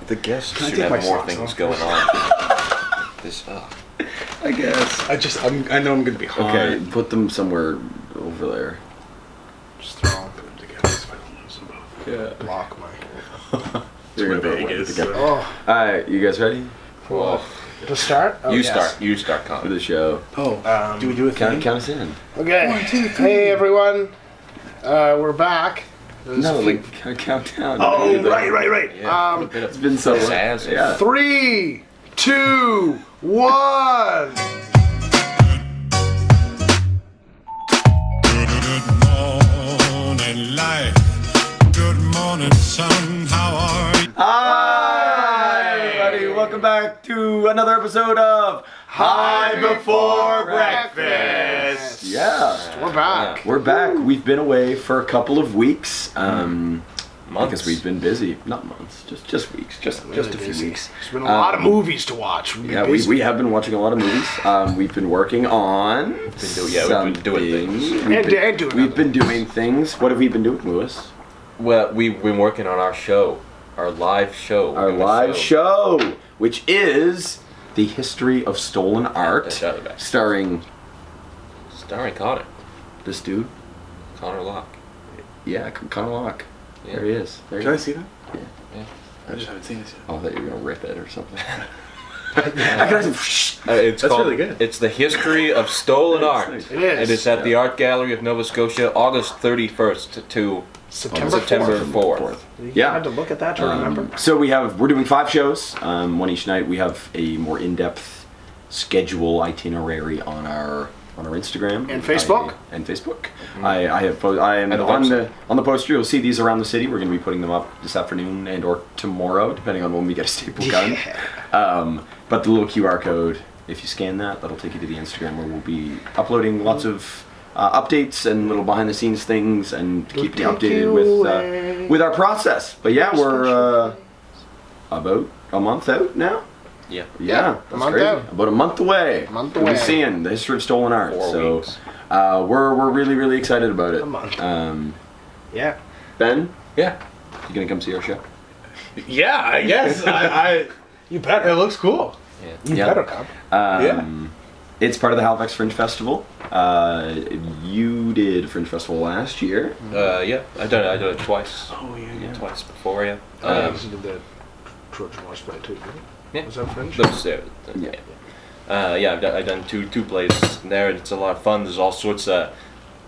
The guests Can I should take my have more socks things off? going on. This, I guess. I know I'm gonna be hot. Okay, put them somewhere over there. Just throw them, put them together so I don't lose them both. Yeah. Block my. You're gonna put one Vegas. together. Oh. Alright, you guys ready well, To start? Oh, you yes. start. You start, for Colin. the show? Oh, Do we do a thing? Count us in. Okay. 1, 2, 3. Hey, everyone. We're back. There's No, a few- like count down. Oh, right. Yeah, a bit of It's been so long. pizzazz. Yeah. 3, 2, 1. Good morning, life. Good morning, sun. How are you? Hi, everybody. Welcome back to another episode of High Before Breakfast. Yeah. We're back. We're back. We've been away for a couple of weeks. Months. Because we've been busy. Not months, just weeks. Just a few busy. weeks. There's been a lot of movies to watch. We've been Yeah, busy. we have been watching a lot of movies. We've been working on we've been doing things. We've been doing things. What have we been doing, Lewis? Well, we've been working on our show. Our live show. Our live show, which is The History of Stolen Art, starring Starring Connor. this dude. Connor Locke. Yeah, Connor Locke. Yeah. There he is. There he Can I is. see that? Yeah. I just haven't seen this yet. Oh, I thought you were gonna rip it or something. It's That's called, really good. It's the history of stolen art. nice. It is. It is at the Art Gallery of Nova Scotia, August 31st to September 4th. You Yeah. had to look at that to remember. So we're doing 5 shows, one each night. We have a more in-depth schedule itinerary on our Instagram And Facebook. I am And the on website. the poster. You'll see these around the city. We're going to be putting them up this afternoon and or tomorrow, depending on when we get a staple gun. But the little QR code, if you scan that, that'll take you to the Instagram where we'll be uploading lots of updates and little behind-the-scenes things and keep you updated with our process. But yeah, we're about a month out now. Yeah. Yeah, that's month crazy. out. About a month away. Month We'll be away. seeing the history of stolen art. 4 so weeks. we're really excited about it. A month. Um, Yeah. Ben, Yeah. you gonna come see our show? Yeah, I guess. You better. It looks cool. You Yeah. better come. It's part of the Halifax Fringe Festival. You did Fringe Festival last year. Yeah. I done it twice. Oh, yeah. Twice before, yeah. I also did the Trojan Horse play too. Didn't Yeah. Was that French? Those there. Yeah. Yeah, I've done two plays there. It's a lot of fun. There's all sorts of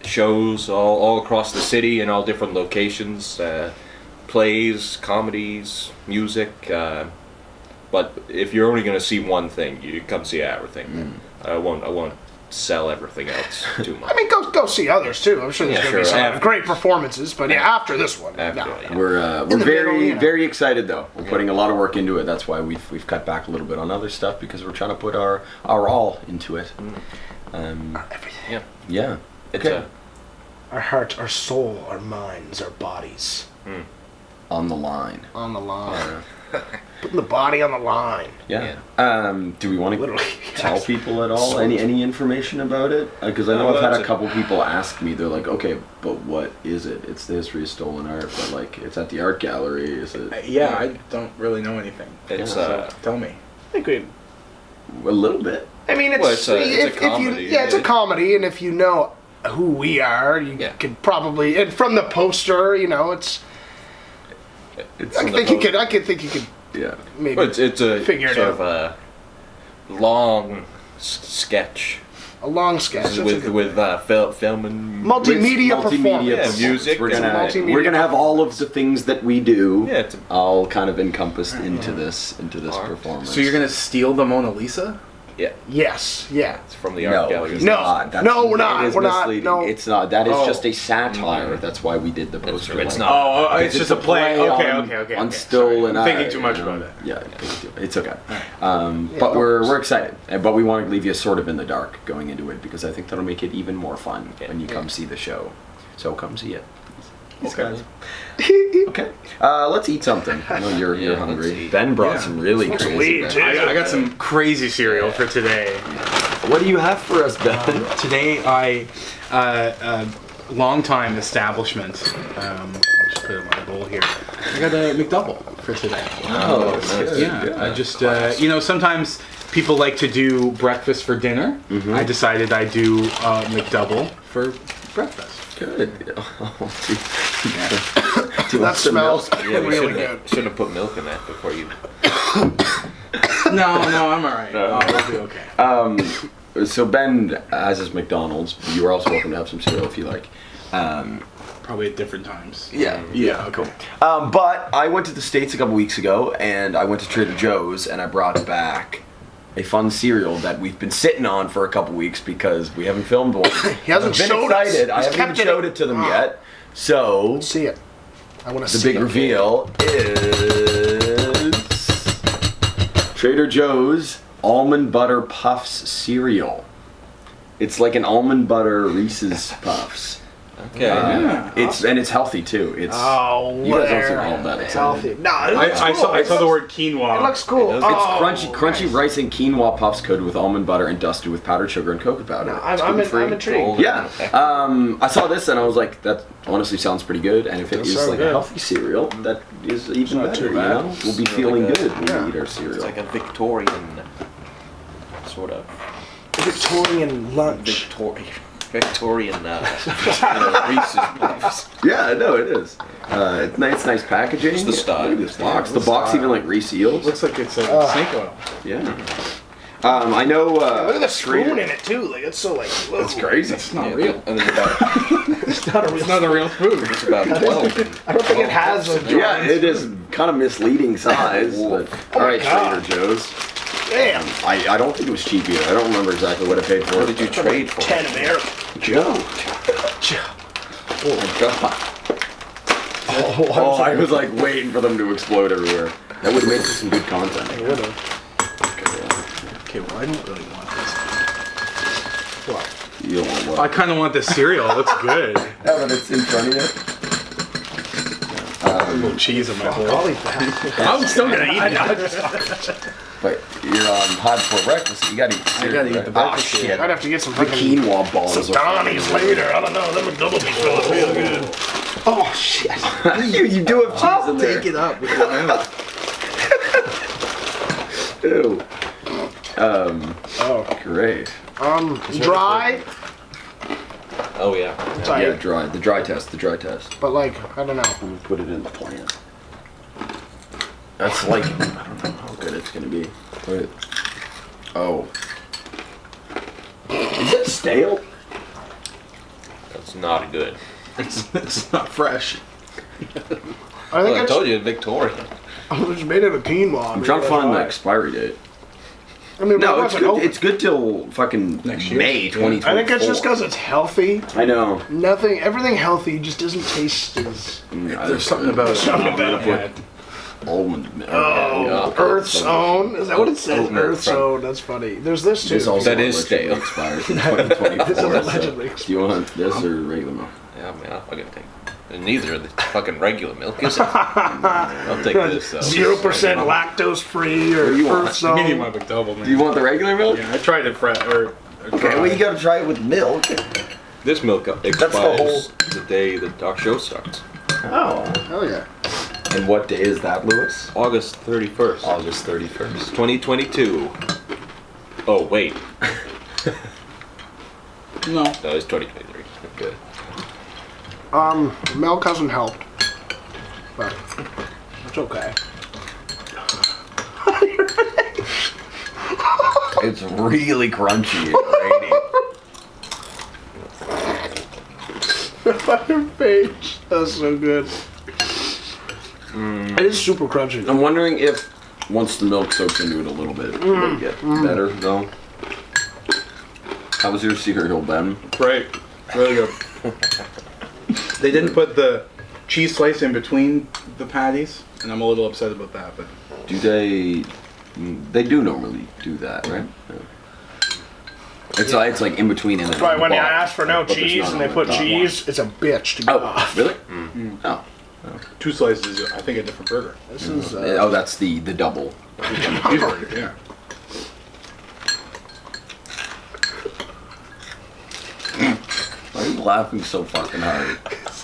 shows all across the city in all different locations. Plays, comedies, music. But if you're only going to see one thing, you come see everything. I won't sell everything else too much. I mean, go see others too. I'm sure there's Yeah, going to be sure. some great performances, but yeah, after this one. After, no. yeah. We're In the very middle, you know. very excited though. We're putting a lot of work into it. That's why we've cut back a little bit on other stuff because we're trying to put our all into it. Everything. Yeah. Yeah. It's Okay. Our heart, our soul, our minds, our bodies On the line. on the line. Putting the body on the line. Yeah. Do we want to Literally. tell people at all any information about it? Because I know No, I've had that's a couple people ask me. They're like, "Okay, but what is it? It's the history of stolen art, but like, it's at the art gallery. Is it Yeah, I don't really know anything. It's So tell me. I think we. a little bit?" I mean, it's, Well, it's a if comedy. you, yeah, it's a comedy, and if you know who we are, you Yeah. could probably, and from the poster, you know, it's. It's I think you could. I could think you could yeah. maybe. Well, it's a Figure it sort out. of a long sketch a long sketch. That's a with good- film and multimedia performance. Yeah, music. We're and multimedia gonna have all of the things that we do. Yeah, it's a- all kind of encompassed into this Art. performance. So you're gonna steal the Mona Lisa? Yeah, Yes. Yeah. it's from the No, art gallery. he's No. not. No, we're not. It is We're not. misleading. No. It's not. That is Oh. just a satire. That's why we did the poster. it's like not. Oh, that. it's just a play. Okay. On stolen I'm thinking art, too much you know? about it. Yeah, it's okay. Yeah, But we're excited, but we want to leave you sort of in the dark going into it because I think that'll make it even more fun when you come see the show. So come see it. These Okay. guys. Okay. Let's eat something. I know you're Yeah, let's hungry. eat. Ben brought Yeah. some really Sweet, crazy. dude. bread. I got some crazy cereal for today. What do you have for us, Ben? Today long time establishment. I'll just put it in my bowl here. I got a McDouble for today. Oh, nice. Yeah, Yeah. I just sometimes people like to do breakfast for dinner. I decided I'd do McDouble for breakfast. Good. Oh, gee. That smells Yeah, we really shouldn't good. have put milk in that before you. No, I'm all right. We'll be okay. So Ben has his McDonald's. You are also welcome to have some cereal if you like. Probably at different times. Yeah. Yeah. Okay. But I went to the States a couple weeks ago, and I went to Trader Joe's, and I brought back a fun cereal that we've been sitting on for a couple weeks because we haven't filmed one. He hasn't I've been showed us. excited. I He's haven't even kept it. showed it to them yet. So See it. I want to the see big it. reveal is Trader Joe's Almond Butter Puffs cereal. It's like an almond butter Reese's Puffs. Okay. It's healthy too. It's Oh, you guys don't seem where? all that excited. Healthy. No, it looks I cool. saw the word quinoa. It looks cool. It does. It's Oh, crunchy nice. rice and quinoa puffs coated with almond butter and dusted with powdered sugar and cocoa powder. No, It's I'm gluten-free. intrigued. Yeah. I saw this and I was like, that honestly sounds pretty good. And if it Does is sound like a good. healthy cereal, that is even not better. too You bad. know, we'll be It's feeling like a- good when yeah. we eat our It's cereal. like a Victorian sort of Victorian lunch. Victorian Reese's Puffs. Yeah, no, it is. It's nice packaging. It's the style. Look at this box. The the box style. even like reseals. Looks like it's snake oil. Yeah. I know. Look at the Trader- spoon in it too. Like it's so like. Whoa. It's crazy. It's not Yeah, real. and then about It's not a real. It's not a real food. it's about 12. I don't think it has a. Yeah, it is kind of misleading size. But, all right, God. Trader Joe's. Damn. I don't think it was cheap either. I don't remember exactly what I paid for What it. did you trade for? 10 American. Joe. Oh my god. Oh, I was like waiting for them to explode everywhere. That would make for some good content. It would have. Okay, well I don't really want this. What? You don't want I what? kind of want this cereal. It looks good. Yeah, but it's in front of you. A little cheese in my bowl. I'll eat that. I'm still gonna eat it. But you're high before breakfast. So you gotta eat the cereal. gotta eat right? the breakfast Oh, shit. I'd have to get some The fucking quinoa balls. some Donnies later. I don't know. Them McDouble feel real good. Oh shit. you do have cheese in there. Take it up with your mouth. Ew. Oh. Great. Dry, Oh yeah. Sorry. Yeah, dry. The dry test. but like I don't know. Let me put it in the plant. That's like, I don't know how good it's gonna be. Wait. Oh. Is it stale? That's not good. It's not fresh. I Well, think I it's told you, Victorian. it's made out of quinoa. I'm trying to find the expiry date. I mean, No, it it's wasn't good. open. It's good till fucking Next year. May 2024. I think it's just because it's healthy. I know. Everything healthy just doesn't taste as. There's something about Something about it. almond milk. Oh, Yeah. Earth's Own. Is that what it says? Oat milk Earth's from- Own. That's funny. There's this too. This also That is allegedly stale. expires in 2024. This is so allegedly do you want this or regular milk? Yeah, man, I'll fucking take. And neither of the fucking regular milk, is it? I'll take this though. 0% lactose free or What do you want? Earth's I need Own. my McDouble, man. Do you want the regular milk? Yeah, I tried it Okay, well you gotta try it with milk. This milk the expires the day that our show starts. Oh. Hell yeah. And what day is that, Lewis? August 31st, August 31st. 2022. Oh wait, No. no, it's 2023. Good. Milk hasn't helped. But it's okay. It's really crunchy and grainy. Fucking page. That's so good. It is super crunchy. I'm wondering if once the milk soaks into it a little bit, it'll get better though. How was your cereal, Ben? Great. Really good. They didn't put the cheese slice in between the patties, and I'm a little upset about that, but Do they? They do normally do that, right? Yeah. It's like in between and then. Right, on the when you bottom, ask for no but there's cheese none and on they the put top cheese, it's a bitch to go one. Oh, off. really? Oh. 2 slices is, I think, a different burger. This is Oh, that's the double. Cheeseburger, yeah. Why are you laughing so fucking hard?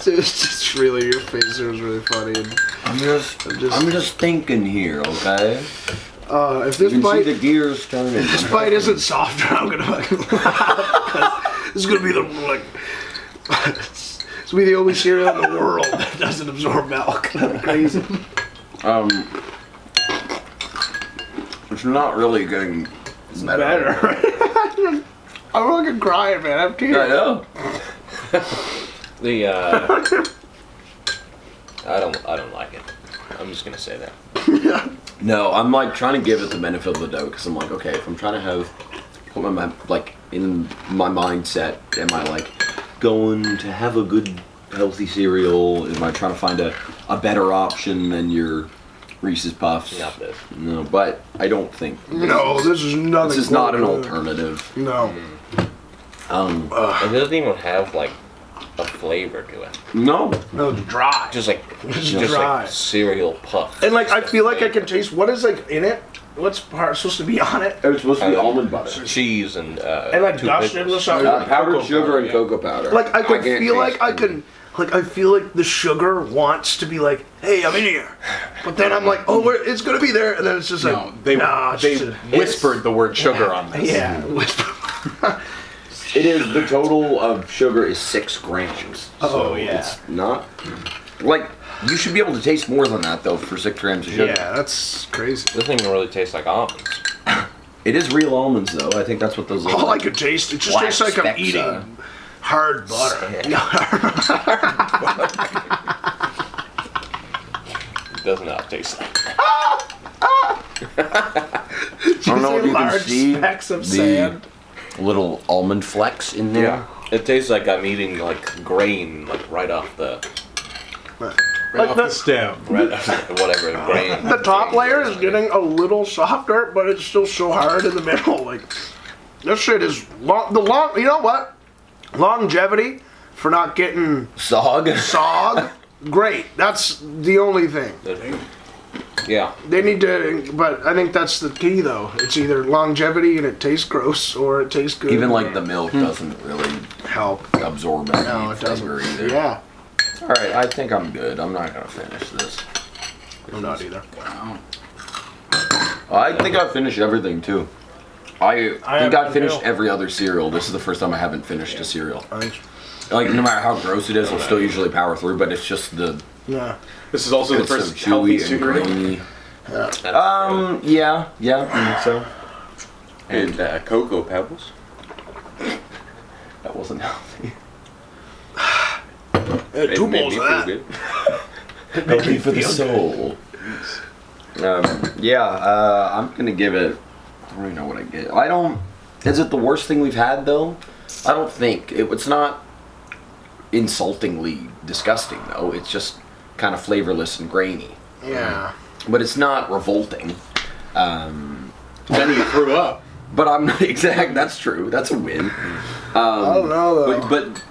It's just really, your face there was really funny. And I'm just thinking here, okay? if You this can bite, see the gears turning. this bite isn't softer, I'm gonna fucking laugh. 'Cause this is gonna be the it's gonna be the only cereal in the world that doesn't absorb milk. That's crazy. It's not really getting Better. I'm fucking crying, man. I have tears. I know. The I don't like it. I'm just gonna say that. No, I'm like trying to give it the benefit of the doubt because I'm like, okay, if I'm trying to put my like in my mindset, am I like going to have a good healthy cereal? Am I trying to find a better option than your Reese's Puffs? Not this. No, but I don't think No, this is nothing. this is not an close. alternative. No. It doesn't even have like a flavor to it. No, No, it's dry. Just like dry. like cereal puff. And like, I feel like I can taste what is like in it. What's part supposed to be on it? it was supposed to be almond butter, Cheese and like two dust pickles. or something. powdered sugar, and cocoa powder. Like I can can't feel like taste I it. can. Like I feel like the sugar wants to be like, "Hey, I'm in here," but then I'm like, "Oh, it's gonna be there," and then it's just like, No, they nah, it's they just whispered the word sugar on this. yeah. It is, the total of sugar is 6 grams. Oh, So yeah. It's not, like, you should be able to taste more than that, though, for 6 grams of sugar. Yeah, that's crazy. It doesn't even really taste like almonds. It is real almonds, though. I think that's what those All I could taste, it just Black tastes like I'm specks, eating hard butter. It does not taste like that. I don't know if you can large see specks of the sand. little almond flecks in there. Yeah. It tastes like I'm eating like grain, like right off the Like Off the stem. whatever grain. The top layer is getting a little softer, but it's still so hard in the middle. Like this shit is long. You know what? Longevity for not getting Sog. sog. Great. That's the only thing. Yeah. They need to, but I think that's the key though. It's either longevity and it tastes gross, or it tastes good. Even like the milk doesn't really help. absorb any No, it flavor doesn't. either. Yeah, Alright, I think I'm good. I'm not gonna finish this. I'm not either. I think I finished everything too. I think I haven't finished too. every other cereal. This is the first time I haven't finished a cereal. Thanks. Like, no matter how gross it is, I'll still usually power through, but it's just the... Yeah. This is also the It's so first healthy chewy and cereal. grainy. That's Yeah, I think so. and cocoa pebbles. That wasn't healthy. Two It made bowls me of feel that. good. Healthy for the soul. I'm gonna give it... I don't even know what I get. I don't... Is it the worst thing we've had, though? I don't think. It's not insultingly disgusting, though. It's just kind of flavorless and grainy. Yeah. But it's not revolting. Then you threw up. But I'm not exact. That's true. That's a win. I don't know though. But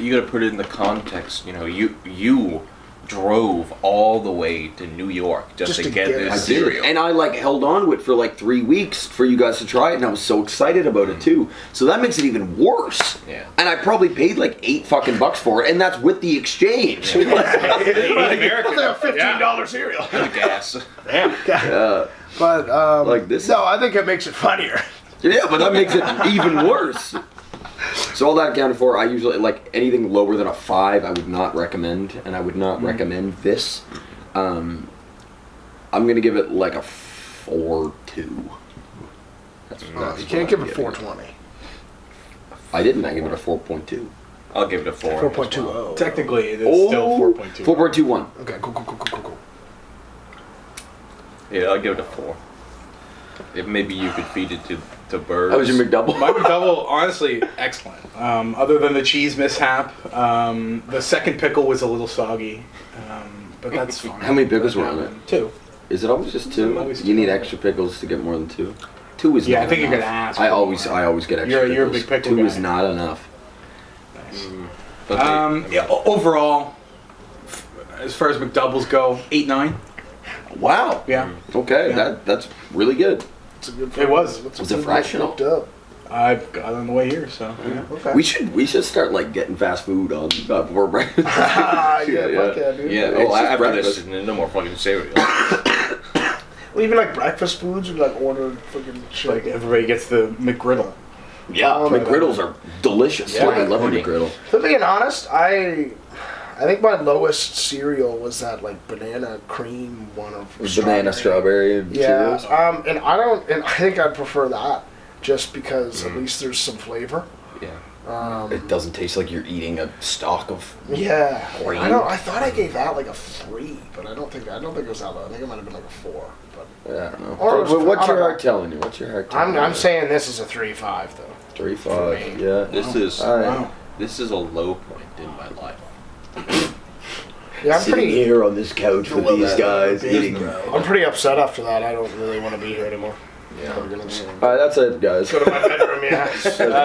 you gotta put it in the context. You know, you drove all the way to New York just to get it. this I cereal. did. And I like held on to it for like 3 weeks for you guys to try it, and I was so excited about it too. So that makes it even worse. Yeah. And I probably paid like $8 fucking for it, and that's with the exchange. American. $15 cereal. gas. But Like this. no, I think it makes it funnier. Yeah, but that makes it even worse. So all that accounted for, I usually, like, anything lower than a 5, I would not recommend, and I would not recommend this. I'm gonna give it like a 4.2. That's You can't give it 420. I didn't. I gave it a 4.2. I'll give it a 4. 4.20. Technically, it is still 4.2. 4.21. Okay, cool. Yeah, I'll give it a 4. If maybe you could feed it to birds. That was your McDouble. My McDouble, honestly, excellent. Other than the cheese mishap, the second pickle was a little soggy, but that's fine. How many pickles were on it? 2. Is it always just 2? Always You need 2. extra pickles to get more than 2. 2 is Yeah, not I think you're enough. gonna ask I for always get extra You're a pickles. big pickle 2 is guy. not enough. Nice. But Yeah, overall, as far as McDoubles go, 8-9. Wow. Yeah. Okay, Yeah. that's really good. It's a good It was. It's Was it fresh? Up. I've got on the way here, so yeah. Okay. We should start like getting fast food on before breakfast. Fuck yeah, dude. Yeah. It's Oh, just after breakfast. this, no more fucking cereal. Well, even like breakfast foods, you like order fucking shit. Like everybody gets the McGriddle. Yeah, McGriddles are delicious. Yeah. I love a Horny. McGriddle. To be honest, I think my lowest cereal was that like banana cream one of Banana strawberry Yeah, Cheerios. and I think I'd prefer that just because at least there's some flavor. Yeah. It doesn't taste like you're eating a stalk of. Yeah, Cream. I thought I gave that like a 3, but I don't think it was that low. I think it might have been like a 4. But I don't know. Or it was- What's I your don't heart know. telling you? What's your heart telling you? I'm saying this is a 3.5 though. 3.5. for me. Yeah. This is All right. Wow. this is a low point in my life. Yeah, I'm pretty. here on this couch with these guys eating. I'm pretty upset after that. I don't really want to be here anymore. Yeah. I'm gonna just All right, that's it, guys. go to my bedroom. Yeah.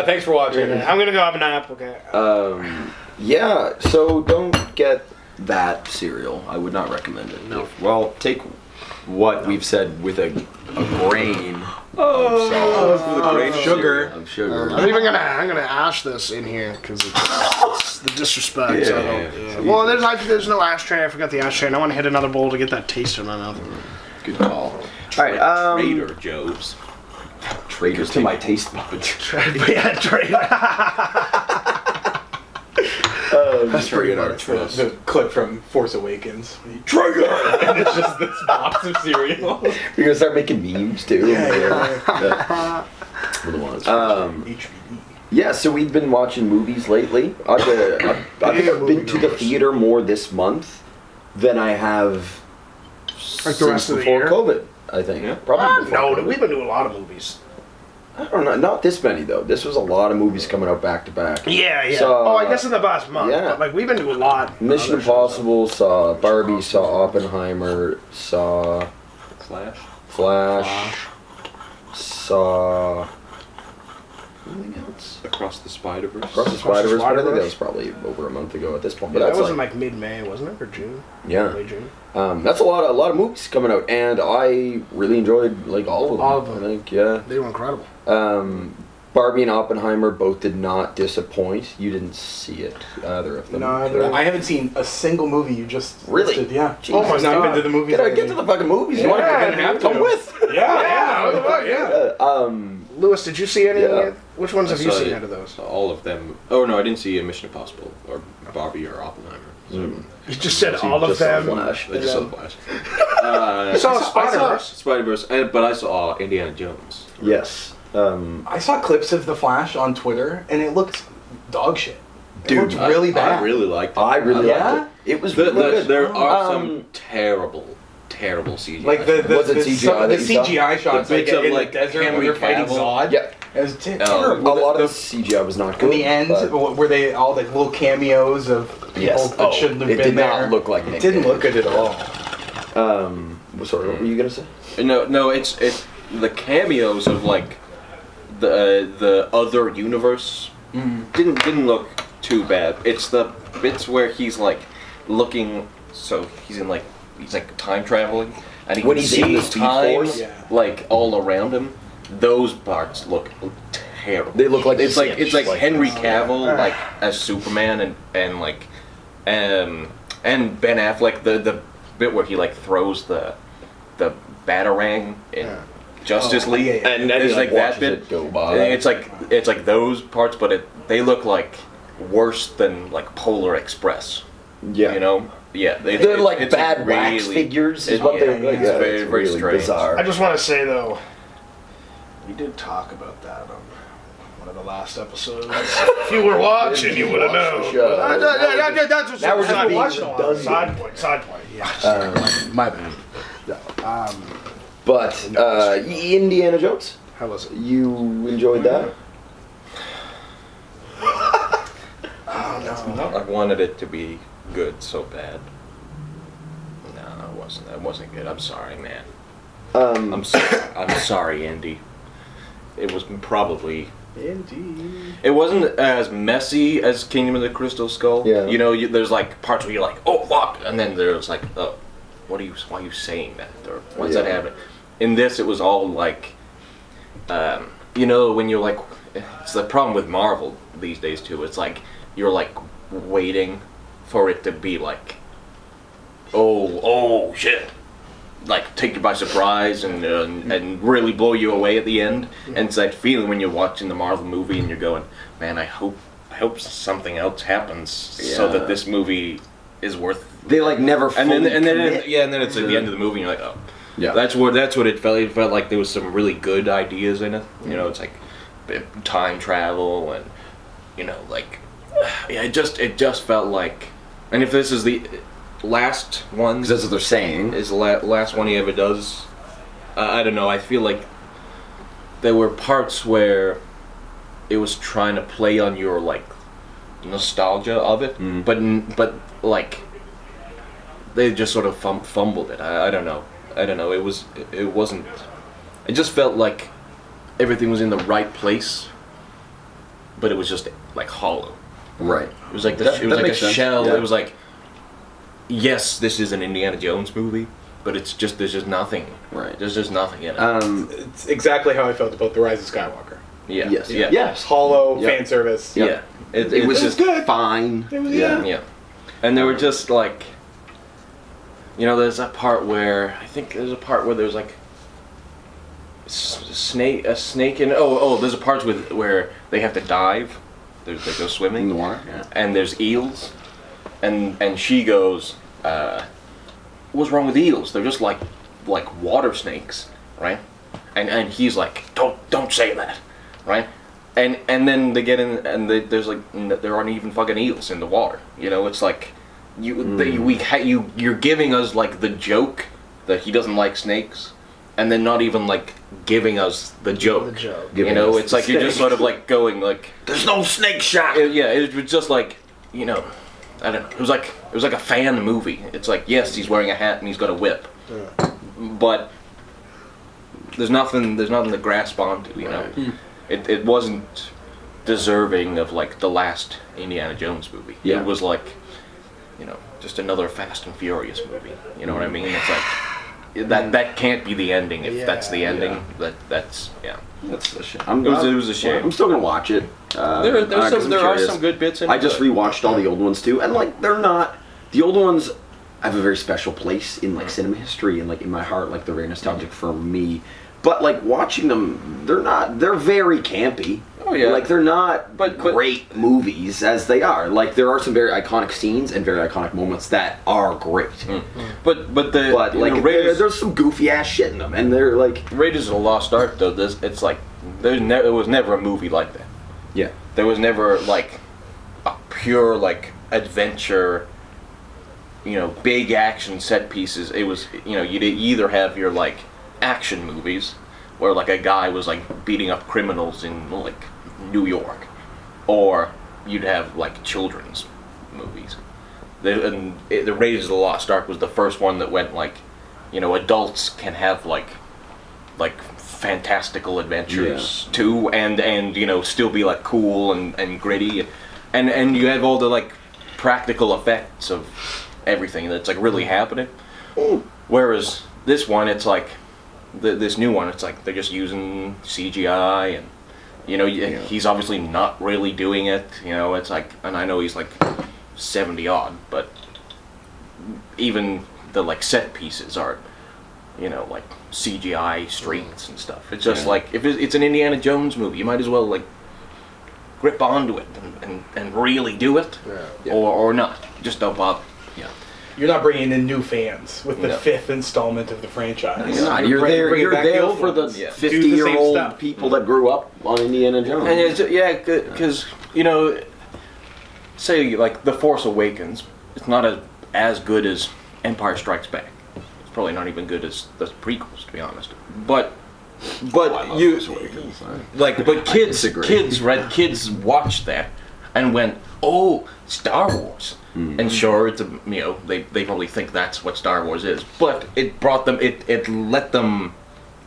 Thanks for watching. I'm gonna go have a nap. Okay. Yeah, so don't get that cereal. I would not recommend it. No. Well, take what we've said with a grain Of sugar. of sugar. I'm gonna ash this in here because it's the disrespect. So I don't, Well, there's no ashtray. I forgot the ashtray. And I want to hit another bowl to get that taste in my mouth. Good call. All right, Trader Joe's. traders to my taste buds. Yeah, trade. That's pretty our much trust. The clip from Force Awakens. Trigger! And it's just this box of cereal. We're gonna start making memes too. Yeah. We're the ones. HBD. Yeah, so we've been watching movies lately. I think I've been to the theater more this month than I have Like the rest of the before year? COVID. I think. Yeah. Probably before No, COVID. we've been doing a lot of movies. I don't know. Not this many though. This was a lot of movies coming out back to back. Yeah. So, I guess in the past month. yeah. But like we've been doing a lot. Mission Other shows. Impossible, saw Barbie, saw Oppenheimer, saw Flash. Flash, saw anything else? Across the Spider-Verse. Across the Spider-Verse, but I think Spider-Verse. that was probably over a month ago at this point. But That that's wasn't like, like mid-May, wasn't it, or June? yeah. Late June. That's a lot of movies coming out, and I really enjoyed like all of them. All of them. I think, yeah. They were incredible. Barbie and Oppenheimer both did not disappoint. You didn't see it, either of them. No, I didn't. I haven't seen a single movie you just Really? listed. Yeah. Jesus. Oh my I've not God. been to the movies. Get to the fucking movies. You want Yeah, to dude. come with? Yeah. Lewis, did you see any? Yeah. Which ones have I you saw seen it. out of those? All of them. Oh no, I didn't see Mission Impossible or Barbie or Oppenheimer. So You just said all of just saw them. Flash. I just saw the Flash. You saw I saw- Spider-Verse. Spider-Verse, but I saw Indiana Jones. Yes. I saw clips of The Flash on Twitter, and it looked dog shit. It Dude, looked really bad. I really liked it. I really Yeah? liked it. It was really good. There are Um, some terrible CGI. Like the Was it CGI the that you saw? CGI shots The bits like, of, in like, the desert Henry when they're fighting Cavill. Zod. Yeah. It was A terrible. lot of the CGI was not In good. the end, but- were they all like little cameos of people Yes. that Oh, shouldn't have it been did there? not look like It Nick didn't Cage. look good at all. Sorry, what were you gonna say? No, it's the cameos of like the other universe didn't look too bad. It's the bits where he's like looking, so he's like time traveling, and he When can he's see in the Speed time Force? Yeah. like all around him. Those parts look terrible. They look like it's like Stitch, Henry Cavill like as Superman and like and Ben Affleck the bit where he like throws the batarang in Justice League. yeah, yeah. And it's he, like that watches bit. it go by. It's like those parts, but they look like worse than like Polar Express. Yeah. You know? Yeah. They're like it's bad wax really- figures, is it- what yeah, they're like. it's Yeah, very, it's very really strange. bizarre. I just want to say though, we did talk about that on one of the last episodes. If you were watching, you would have known. That's just Now we're just being redundant. Side point. Yeah. My bad. But Indiana Jones, How was it? you enjoyed that? I wanted it to be good so bad. No, it wasn't. That wasn't good. I'm sorry, man. I'm sorry, Andy. It was probably. Indeed. It wasn't as messy as Kingdom of the Crystal Skull. Yeah. You know, there's like parts where you're like, oh fuck, and then there's like, oh, why are you saying that? Or why's that Yeah. happening? In this, it was all like, you know, when you're like it's the problem with Marvel these days too. It's like you're like waiting for it to be like, oh shit, like take you by surprise and really blow you away at the end. And it's that feeling when you're watching the Marvel movie and you're going, man, I hope something else happens so that this movie is worth. They like never fully and then commit it's at the end of the movie and you're like, oh. Yeah. That's what it felt. It felt like there was some really good ideas in it. You know, it's like time travel and like it just felt like. And if this is the last one, because that's what they're saying, is the last one he ever does, I don't know. I feel like there were parts where it was trying to play on your like nostalgia of it, but like they just sort of fumbled it. I don't know. It wasn't. It just felt like everything was in the right place, but it was just like hollow. right? It was like That it was like a makes sense. shell. Yeah. It was like, yes, this is an Indiana Jones movie, but there's just nothing. Right. There's just nothing in it. It's exactly how I felt about The Rise of Skywalker. Yeah. Yes. Yeah. Yes. Hollow, Yep. fan service. Yeah. It was just just fine. It was, yeah. And they were just like, there's a part where there's like a snake in. There's a part where they have to dive. They go swimming In the water. Yeah. and there's eels, and she goes, "What's wrong with eels? They're just like water snakes, right?" And he's like, "Don't say that, right?" And then they get in and there's like there aren't even fucking eels in the water. It's like you're giving us like the joke that he doesn't like snakes, and then not even like giving us the joke. The joke. Giving us It's the like you're just snake. sort of like going like. There's no snake shot. It was just like, I don't know. It was like a fan movie. It's like, yes, he's wearing a hat and he's got a whip, but there's nothing to grasp onto. It wasn't deserving of like the last Indiana Jones movie. Yeah. It was like, just another Fast and Furious movie. You know what I mean? It's like that can't be the ending if that's the ending. That's That's a shame. It was a shame. I'm still gonna watch it. There are some good bits in it. I just but- rewatched all the old ones too, and like they're not the old ones have a very special place in like cinema history and like in my heart. Like they're very nostalgic for me. But like watching them, they're very campy. Oh, yeah. Like they're not But- great movies as they are. Like there are some very iconic scenes and very iconic moments that are great. But Like there's some goofy ass shit in them, and they're like Raiders of the Lost Ark though. It's like there was never a movie like that. yeah. There was never like a pure like adventure, big action set pieces. It was you'd either have your like action movies where like a guy was like beating up criminals in like New York, or you'd have like children's movies. The Raiders of the Lost Ark was the first one that went like, adults can have like fantastical adventures too, and still be like cool and gritty, and you have all the like practical effects of everything that's like really happening. Whereas this one, it's like this new one, it's like they're just using CGI, and he's obviously not really doing it. It's like, and I know he's like 70 odd, but even the like set pieces are like CGI streets and stuff. It's just like if it's an Indiana Jones movie, you might as well like grip onto it and really do it, or not. Just don't bother. You're not bringing in new fans with the No. 5th installment of the franchise. You're there. bringing You're back the there old for the ones. Yeah. Do the 50-year-old same stuff. people that grew up on Indiana Jones. And it's, because say like The Force Awakens, it's not as good as Empire Strikes Back. It's probably not even good as the prequels, to be honest. But love you Force Awakens. but disagree. kids watched that and went, oh, Star Wars. And sure, it's they probably think that's what Star Wars is, but it brought them, it let them.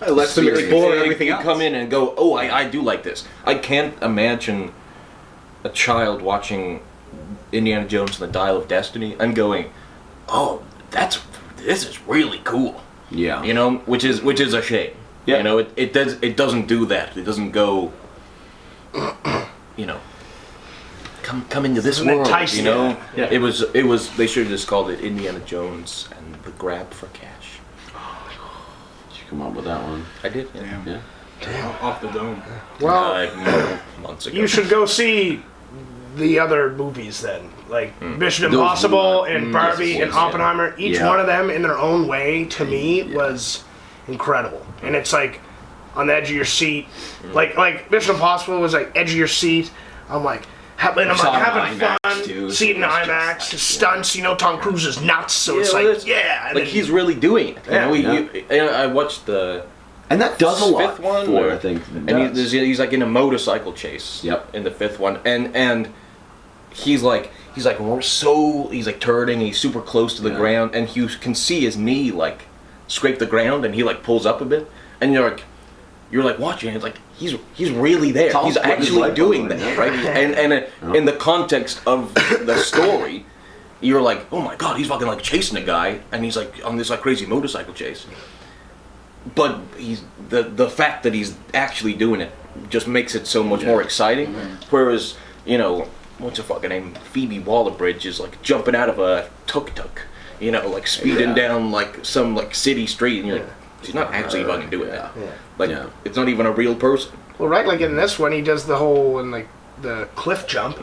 It lets them explore everything else. Come in and go, oh, I do like this. I can't imagine a child watching Indiana Jones and the Dial of Destiny and going, oh, this is really cool. Yeah. Which is a shame. Yeah. It doesn't do that. It doesn't go, you know, come into this Doesn't world, entice you you. know. Yeah. It was. They should have just called it Indiana Jones and the Grab for Cash. Did you come up with that one? I did. Damn. Yeah. Off the dome. Well, Months ago. you should go see the other movies then, like Mission Those Impossible were- and Barbie yes, and yeah. Oppenheimer. Each Yeah. one of them, in their own way, to me, was incredible. And it's like on the edge of your seat, like Mission Impossible was like edge of your seat. I'm like. I'm saw it in having IMAX fun, too, see it in so it's just IMAX, like, the stunts, you know, Tom Cruise is nuts, so it's well, like, that's- yeah. and like then- he's really doing it. You know, Yeah. I watched the And that does a lot fifth one, for, or- I think. and he's like in a motorcycle chase. Yep. In the fifth one, and he's like turning, and he's super close to the Yeah. ground, and you can see his knee like scrape the ground, and he like pulls up a bit, and you're like watching, and it's like he's really there. Tom's He's putting his actually life doing on the that, line, right? And in the context of the story, you're like, oh my god, he's fucking like chasing a guy, and he's like on this like crazy motorcycle chase. But he's the fact that he's actually doing it just makes it so much more exciting. Whereas, you know, what's her fucking name? Phoebe Waller-Bridge is like jumping out of a tuk-tuk, you know, like speeding down like some like city street, and you're like, she's not actually fucking doing that. Like, Yeah. it's not even a real person. Well, right, like in this one, he does the whole and like the cliff jump,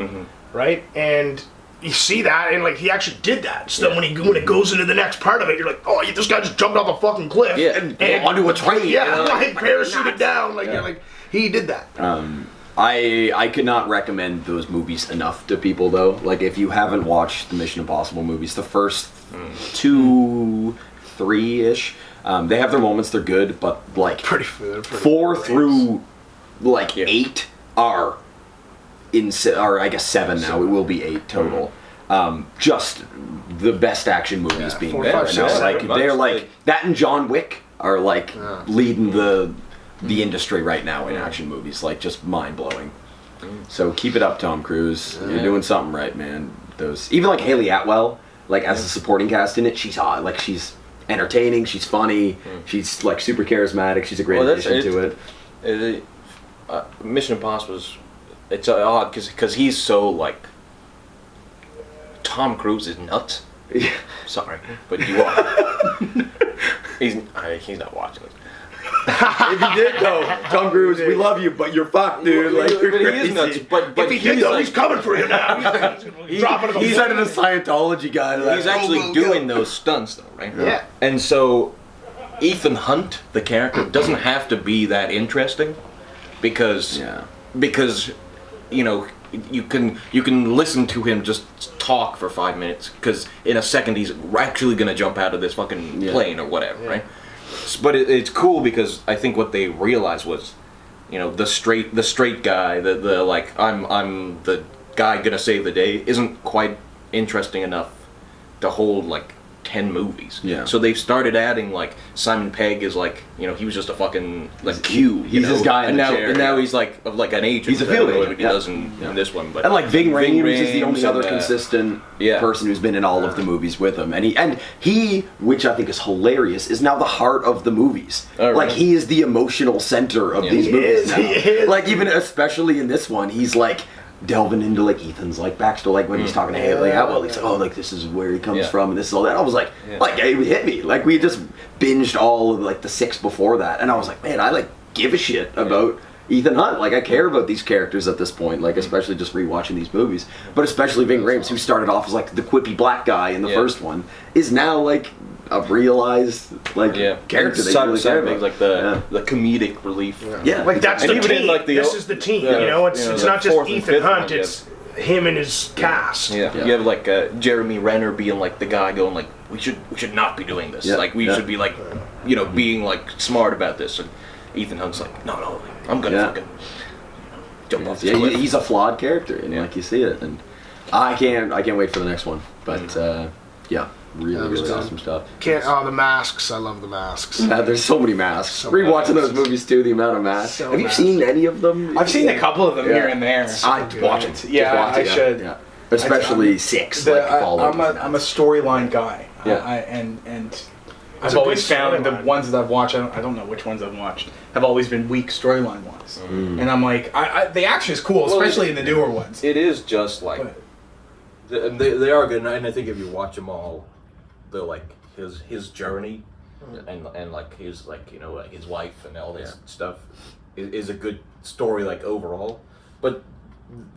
right? And you see that, and like he actually did that. So then when it goes into the next part of it, you're like, oh, this guy just jumped off a fucking cliff, Yeah, and onto a train. yeah, you know? like parachuted down, like Yeah. you're like he did that. I could not recommend those movies enough to people though. Like if you haven't watched the Mission Impossible movies, the first 2, 3-ish, they have their moments. They're good, but like Pretty 4 through like 8 are or I guess 7 now. It will be 8 total. Just the best action movies being 4, made 5, right now. 6, Like 7 they're months, like like- that and John Wick are like leading the industry right now in action movies. Like just mind blowing. So keep it up, Tom Cruise. You're doing something right, man. Those even like Haley Atwell, like as a supporting cast in it, she's hot. Like she's entertaining. She's funny. She's like super charismatic. She's a great addition to it. Mission Impossible it's odd because he's so like Tom Cruise is nuts. Sorry, but you are. he's not watching it. If he did though, Tom Cruise, we love you, but you're fucked, dude. Like you're But he is crazy. nuts. But If he did he's though, like, he's coming for you now. He's dropping the He's sending a Scientology guy. Like, he's actually go, go, go. doing those stunts though, right? Yeah. And so Ethan Hunt, the character, doesn't have to be that interesting because you know you can listen to him just talk for 5 minutes because in a second he's actually gonna jump out of this fucking plane or whatever, right? But it's cool because I think what they realized was, you know, the straight guy, the like I'm the guy gonna save the day isn't quite interesting enough to hold like 10 movies. Yeah. So they've started adding like Simon Pegg is like, you know, he was just a fucking like Q. He's this guy in and the now chair, and now yeah. he's like a agent. He's a I don't field know agent, what he yeah. does in this one, but And like Ving Rhames is the only other and, consistent yeah. person who's been in all of the movies with him, and he, which I think is hilarious, is now the heart of the movies. Oh, Like really? he is the emotional center of these He movies is, now. he is. Like even especially in this one, he's like delving into like Ethan's like backstory, like when he's talking to Haley Atwell, he's like, oh, like this is where he comes Yeah. from, and this is all that. I was like, it hit me. Like we just binged all of like the 6 before that, and I was like, man, I like give a shit about Ethan Hunt. Like I care about these characters at this point, like especially just rewatching these movies, but especially Ving Rhames, who started off as like the quippy black guy in the first one, is now like a realized like character that you really care about. like the comedic relief. Yeah. Like that's And the even team. in, like, the- This is the team. the- you know, it's you know, it's the not just fourth and Ethan fifth Hunt. one, It's him and his cast. Yeah. Yeah. You have like Jeremy Renner being like the guy going like we should not be doing this. Yeah. Like we Yeah. should be like, you know, being like smart about this. And Ethan Hunt's like, no, I'm gonna fucking jump off this Yeah, cliff. he's a flawed character, and like you see it, and I can't wait for the next one. But really awesome stuff. The masks. I love the masks. There's so many masks. So Rewatching many those movies too, the amount of masks. So Have you masks. seen any of them? I've seen a couple of them here and there. I'd watch it. Just Yeah, watch I it, should. Yeah. Especially 6. Like, follow I'm a storyline guy. Yeah. And It's I've a always good found the storyline. ones that I've watched. I don't know which ones I've watched. Have always been weak storyline ones, and I'm like, the action is cool, especially in the newer ones. It is just like they are good, and I think if you watch them all, they're like his journey, and like his like like his wife and all this stuff is a good story like overall, but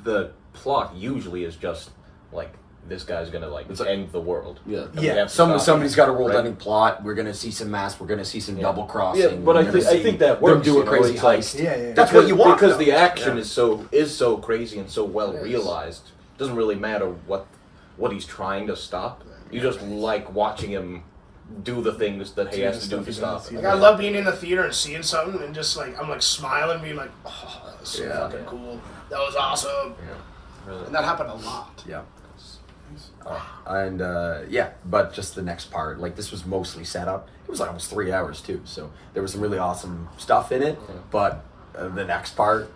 the plot usually is just like this guy's gonna like end the world. Yeah, And we have to stop somebody's him, got a role right? ending plot. We're gonna see some mass. We're gonna see some double crossing. Yeah, but I think that works. Them do a crazy it's like, heist. That's what you want. because though. the action is so crazy and so well realized. It doesn't really matter what he's trying to stop. You just like watching him do the things that he has to do to stop it. Like I love being in the theater and seeing something and just like I'm like smiling, being like, oh, that was so fucking cool. That was awesome. Yeah. Really. And that happened a lot. Yeah. But just the next part, like this was mostly set up. It was like almost 3 hours too, so there was some really awesome stuff in it. But the next part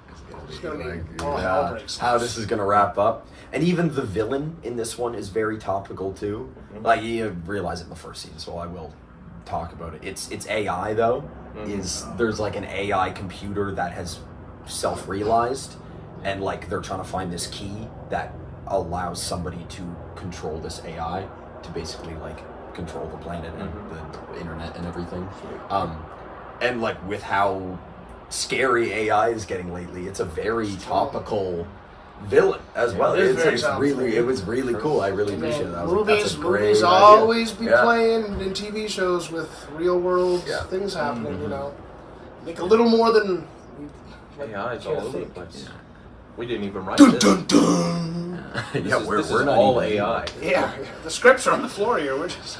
is gonna be like, all hell breaks how loose. this is gonna wrap up. And even the villain in this one is very topical too. Like you realize it in the first scene, so I will talk about it. It's AI though. There's like an AI computer that has self-realized, and like they're trying to find this key that allows somebody to control this AI to basically like control the planet and the internet and everything. And like with how scary AI is getting lately, it's a very topical villain as well. it is very It was really cool. I really appreciate it. I was like, that's a great Movies idea. always be Yeah. playing in TV shows with real world Yeah. things happening. Make a little more than. Yeah, it's all over the place. We didn't even write Dun this. dun dun. This is we're not all even- AI. Yeah, the scripts are on the floor here. We're just.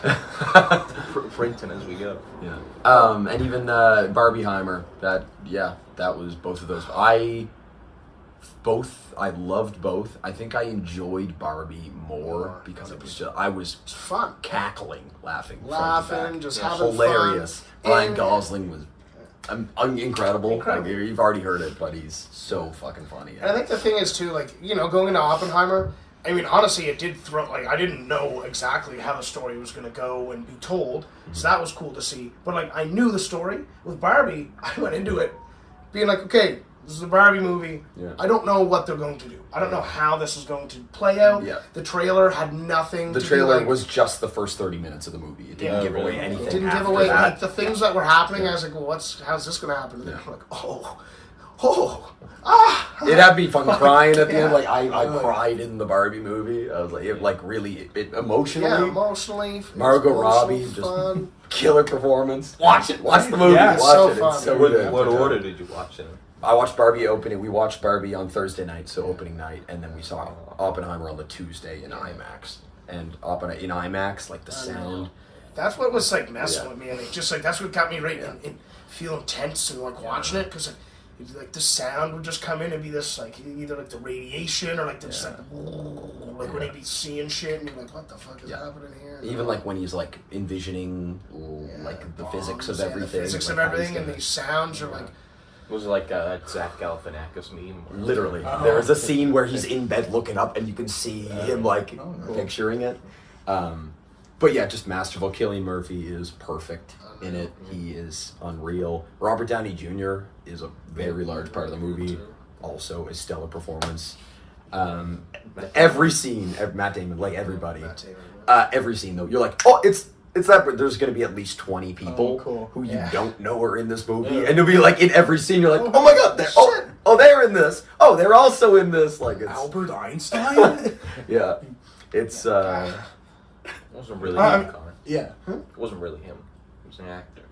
Printing as we go. Yeah. And even Barbieheimer. That was both of those. I loved both. I think I enjoyed Barbie more because it was I was fun. cackling, laughing, Just having hilarious. fun. Ryan And- Gosling was incredible. Like, you've already heard it, but he's so fucking funny. And I think the thing is too, like going into Oppenheimer. I mean, honestly, it did throw. Like, I didn't know exactly how the story was going to go and be told, so that was cool to see. But like, I knew the story with Barbie. I went into it being like, okay, this is a Barbie movie. Yeah. I don't know what they're going to do. I don't know how this is going to play out. Yeah. The trailer had nothing. The to trailer do, like, was just the first 30 minutes of the movie. It didn't give away anything. It didn't give after away that. like the things that were happening. I was like, well, how's this going to happen? And then I'm like, It had me fucking crying at the end. Yeah. Like I cried in the Barbie movie. I was like, emotionally. yeah, emotionally. Margot emotional, Robbie, fun. just killer performance. Watch it. Watch the movie. Yeah, Watch so it. fun. It's so What good. order did you watch it in? I watched Barbie opening. We watched Barbie on Thursday night, so opening night, and then we saw Oppenheimer on the Tuesday in IMAX. And in IMAX, like the sound. That's what was like messing Yeah. with me, and it just like that's what got me right in feeling tense and like watching it because like the sound would just come in and be this like either like the radiation or like this like when he'd be seeing shit and you're like, what the fuck is happening here? Even like when he's like envisioning like the physics of everything. the physics like, of how he's everything, and gonna- these sounds are like. Was it like that Zach Galifianakis meme? Literally, there is a scene where he's in bed looking up, and you can see him like picturing it. But yeah, just masterful. Cillian Murphy is perfect in it. He is unreal. Robert Downey Jr. is a very large part of the movie. Also, a stellar performance. Every scene, Matt Damon, like everybody. Every scene though, you're like, oh, it's that. But there's gonna be at least 20 people who you don't know are in this movie, and you'll be like in every scene. You're like, oh my god, they're in this. Oh, they're also in this. Like it's Albert Einstein. yeah, it's It wasn't really him, Connor. Yeah, It wasn't really him. He was an actor.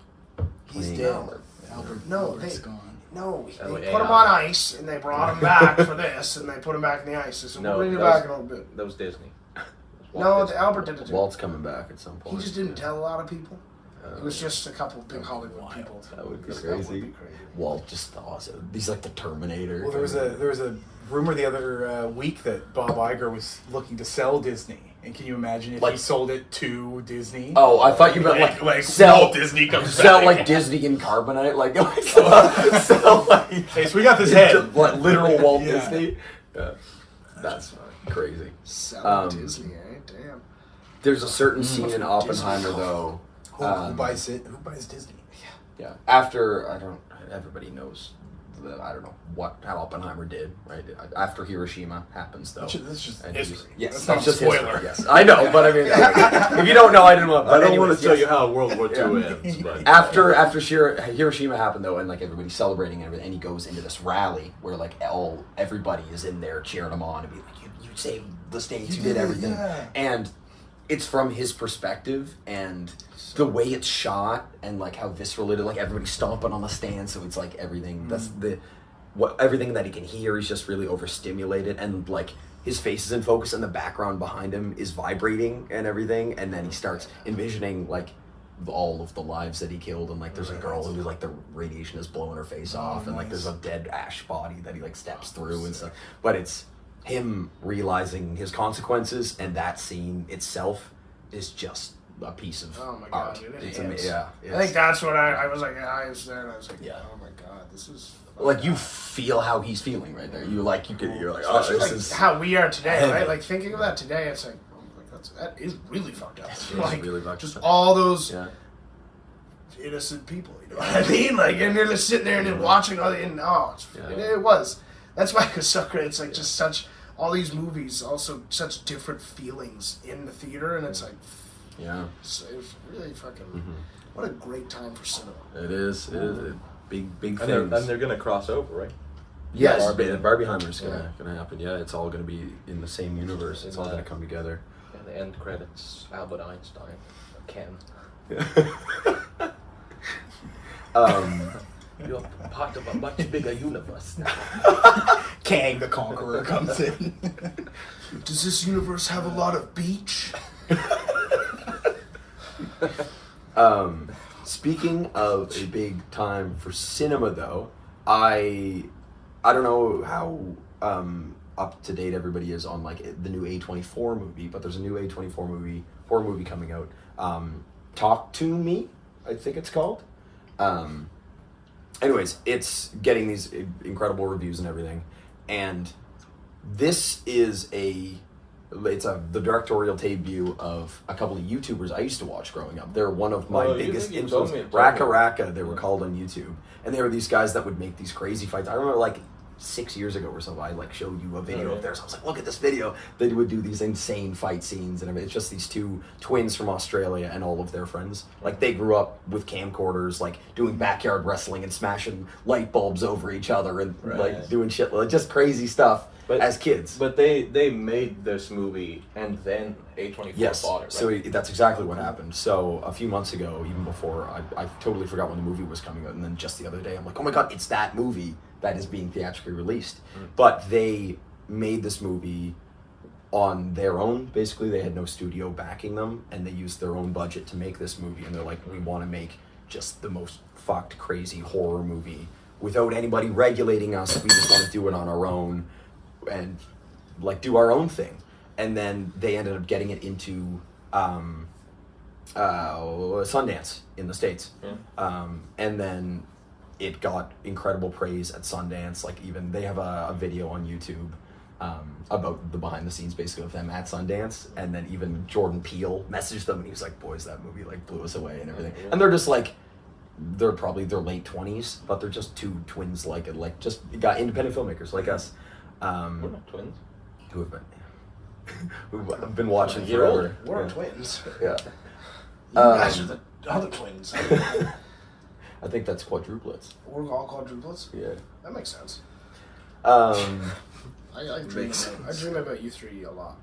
he's Playing dead. Albert. Albert's they- gone. No, Oh, they yeah. put him on ice and they brought him back for this, and they put him back in the ice. They said, No, we'll bring you that was- back in a little bit. That was Disney. That was No, Walt Disney. Albert did it too. Walt's coming back at some point. He just didn't tell a lot of people. It was just a couple of big Hollywood people. That would be That would crazy. be crazy. Walt just awesome. He's like the Terminator. Well, there was a rumor the other week that Bob Iger was looking to sell Disney, and can you imagine if he Like- sold it to Disney? Oh, I thought you meant like sell Walt Disney comes sell back. like Disney in carbonite, like sell like Hey, so we got this head. like literal Walt Yeah. Disney. Yeah, that's crazy. Selling Disney, eh? Damn. There's a certain scene in Oppenheimer though Um, Who buys it? Who buys Disney? Yeah. After everybody knows. I don't know how Oppenheimer did, right? After Hiroshima happens, though. That's just And history. Yes, That's not a just spoiler. history, yes, I know, but I mean, if you don't know, I didn't want. I But don't want anyways, to tell yes. you how World War II ends, but After Hiroshima happened though, and like everybody's celebrating and everything, and he goes into this rally where like everybody is in there cheering him on and be like, you saved the states, you did everything, yeah. and it's from his perspective and the way it's shot and like how visceral it is, like everybody stomping on the stand, so it's like everything that's everything that he can hear. He's just really overstimulated, and like his face is in focus and the background behind him is vibrating and everything, and then he starts envisioning like all of the lives that he killed, and like there's a girl who like the radiation is blowing her face off, and like there's a dead ash body that he like steps through and stuff, but it's him realizing his consequences, and that scene itself is just a piece of Oh my God, art. dude, it It's is. yeah, I think that's what I was like. I was there and I was like, Yeah. oh my God, this is. like you feel how he's feeling right there. You're like oh, Especially this like is how we are today, heavy. right? Like thinking of that today, it's like, oh my God, that is really fucked up. Like really fucked just up. all those yeah. innocent people. You know what I mean? Like, and you're just sitting there and just watching all the. And Yeah. it was. That's why it's so great. It's like just such all these movies, also such different feelings in the theater, and it's like, Yeah, it's really fucking. What a great time for cinema. It is. It is. Big and things. they're gonna cross over, right? yes. Barbieheimer's Yeah. gonna happen. Yeah, it's all gonna be in the same universe. It's all gonna come together. And the end credits, Albert Einstein, Ken. You're part of a much bigger universe now. Kang the Conqueror comes in. Does this universe have a lot of beach? Speaking of a big time for cinema, though, I don't know how up to date everybody is on like the new A24 movie, but there's a new A24 horror movie coming out. Talk to Me, I think it's called. Anyways, it's getting these incredible reviews and everything, and this is the directorial debut of a couple of YouTubers I used to watch growing up. They're one of my biggest you told influences. me. Raka Raka, they were called on YouTube, and they were these guys that would make these crazy fights. I remember like 6 years ago or something, I like showed you a video of theirs. I was like, look at this video. They would do these insane fight scenes and everything. It's just these two twins from Australia and all of their friends. Like they grew up with camcorders, like doing backyard wrestling and smashing light bulbs over each other and like doing shit, like just crazy stuff as kids. But they made this movie and then A24 Yes, bought it, right? so that's exactly what happened. So a few months ago, even before, I totally forgot when the movie was coming out, and then just the other day, I'm like, oh my God, it's that movie that is being theatrically released. But they made this movie on their own. Basically, they had no studio backing them, and they used their own budget to make this movie, and they're like, we want to make just the most fucked, crazy horror movie without anybody regulating us. We just want to do it on our own and like do our own thing. And then they ended up getting it into Sundance in the States. And then it got incredible praise at Sundance. Like even they have a video on YouTube about the behind the scenes basically of them at Sundance. And then even Jordan Peele messaged them and he was like, boys, that movie like blew us away and everything. And they're just like, they're probably their late 20s, but they're just two twins like just got independent filmmakers like us. We're not twins. Who have who've been watching You're forever. We're twins. Yeah. You guys are the other twins. I think that's quadruplets. We're all quadruplets. Yeah. That makes sense. Um, I dream about you three a lot.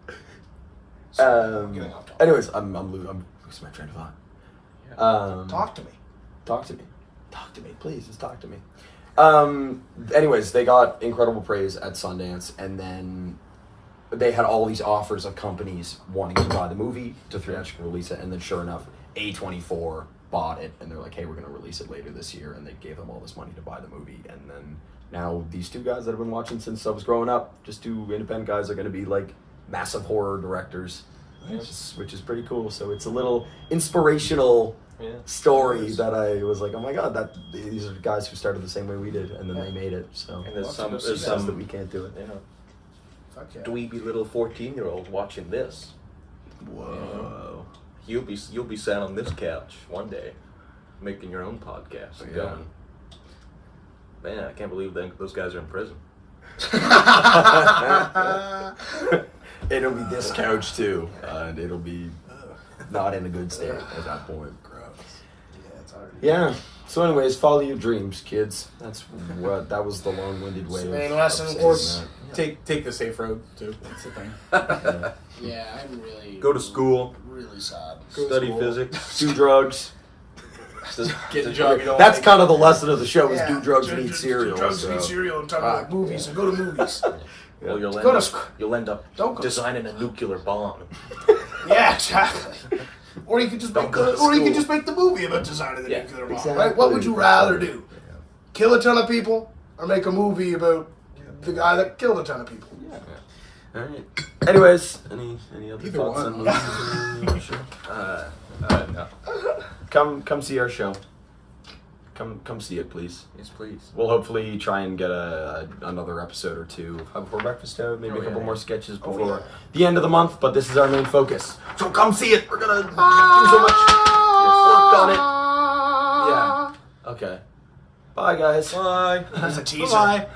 Getting off topic. anyways, I'm losing my train of thought. Talk to me. Talk to me. Talk to me, please. Just talk to me. Anyways, they got incredible praise at Sundance, and then they had all these offers of companies wanting to buy the movie to theatrically release it, and then sure enough, A24 bought it, and they're like, hey, we're going to release it later this year, and they gave them all this money to buy the movie, and then now these two guys that I've been watching since I was growing up, just two independent guys, are going to be like massive horror directors, which is pretty cool. So it's a little inspirational story that I was like, oh my God, these are guys who started the same way we did, and then they made it. So And there's it's some that we can't do it. you know, Fuck yeah. dweeby little 14-year-old watching this. Whoa. you'll be sat on this couch one day, making your own podcast and going, man, I can't believe those guys are in prison. It'll be this couch too, and it'll be not in a good state at that point. Gross. Yeah, it's hard. Yeah. So, anyways, follow your dreams, kids. That was the long-winded way. Main of lesson, saying of course. that. Take the safe road too. That's the thing. Yeah, I'm really Go to school, really sad. study physics. Do drugs. Get the job. That's kind of the lesson of the show: is Yeah. do drugs and Do eat cereal. drugs and so. eat cereal and talk about movies and go to movies. Well, you'll end up Don't go. designing a nuclear bomb. Yeah, exactly. Or you could just make go to or you could school. just make the movie about designing the Yeah, nuclear bomb. exactly. Right? What would you rather do? Kill a ton of people or make a movie about the guy that killed a ton of people? All right. Anyways, any other Either thoughts one. on movies? No. Come see our show. Come see it, please. Yes, please. We'll hopefully try and get another episode or two of Before Breakfast out, maybe a couple more sketches before the end of the month, but this is our main focus. So come see it. We're gonna do so much work on it. Yeah. Okay. Bye, guys. Bye. There's a teaser. Bye.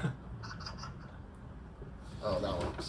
Oh, that one.